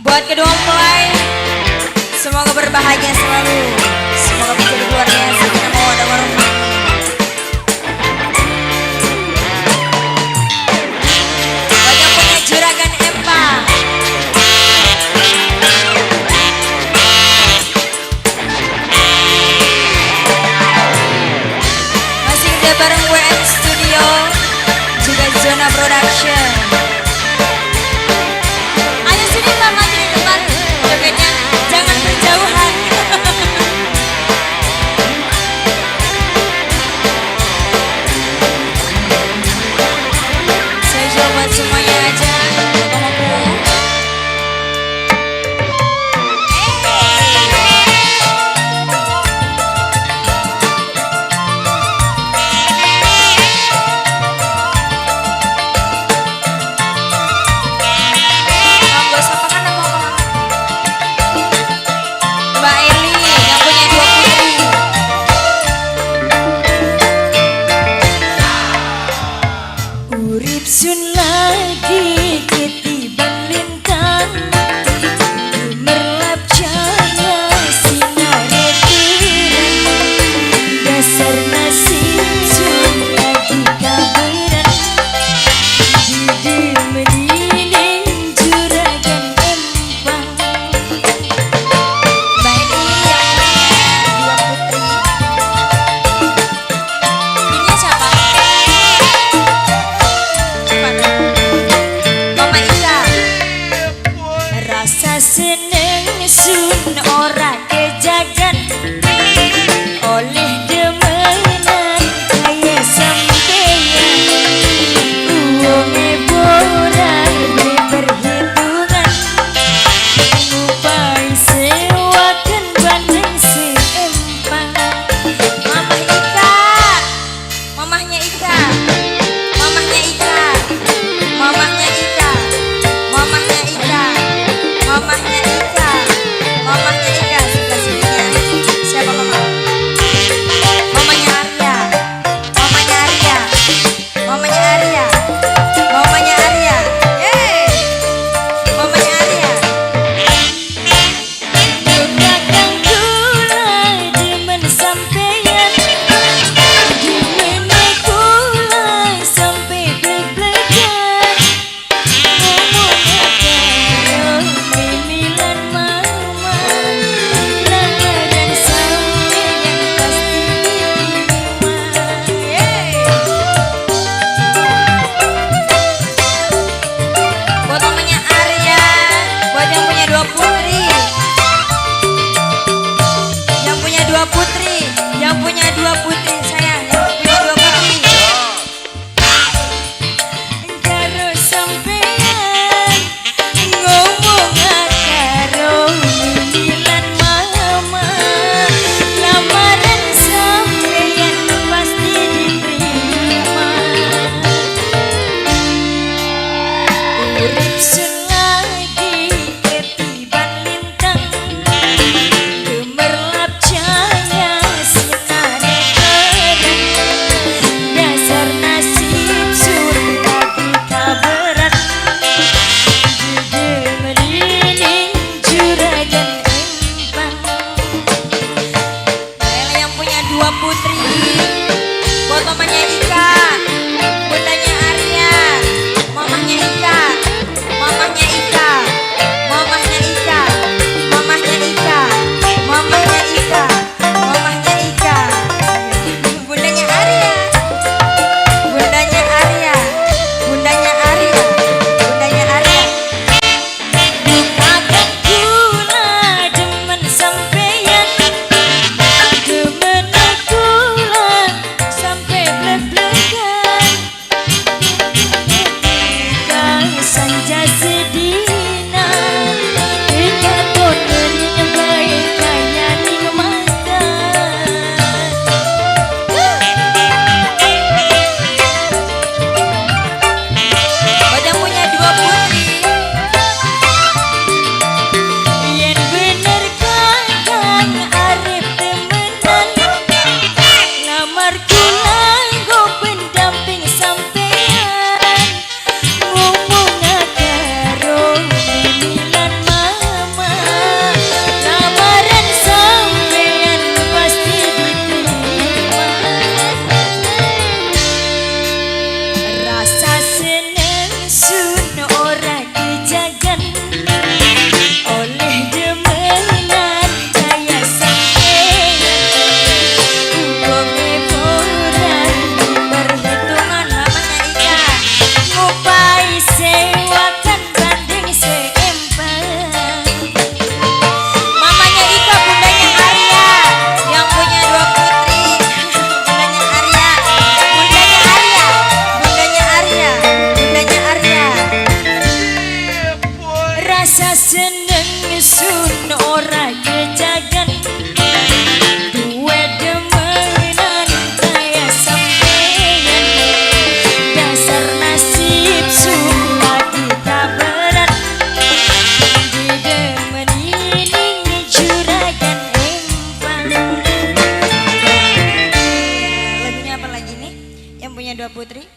Buat kedua mempelai, semoga berbahagia selalu. Semoga menjadi keluarga yang sakinah mawaddah warahmah. Buat yang punya juragan empang, masih kerja bareng WM Studio, juga Zona Production. Jangan berjauhan. Saya jual buat semuanya aja. Sun lagi ketiban lintang, gemerlap cahaya sinar terang, dasar nasib sun lagi kabaran, di meninding juragan empang. Baik dua putri. Ini siapa? Mama Ika. Rasa seneng sun ora kejagan, oleh demenan kaya sampeyan, uangnya borar berhitungan, ngupai sewakan bandeng seempang. Mama Ika. Mamahnya Ika. Mamahnya Ika. Mamahnya Ika. Mamahnya Ika. Mamahnya Ika. Mamahnya Ika. Sebelah sininya. Siapa mama? Mamanya Arya. Mamanya Arya. Mamanya Arya. Mamanya Arya. Yeay. Mamanya Arya. Kakang kula demen sampeyan, dimene kula sampe blek-blekan, ngomong karo mimilan mama, lala dan sampeyan pasti diterima. Buat mamanya Arya, buat yang punya dua putri, yang punya dua putri, yang punya dua putri sayang, yang punya dua putri. Karo sampeyan ngomong karo mimilan mama, lamaran sampeyan pasti diterima. Urip sun lagi ketiban lintang, gemerlap cahaya sinar terang, seneng sun ora kejagan duwe demenan kaya sampeyan dasar nasib sun lagi tak berat didemeni juragan empang. Lagunya apa lagi nih yang punya dua putri?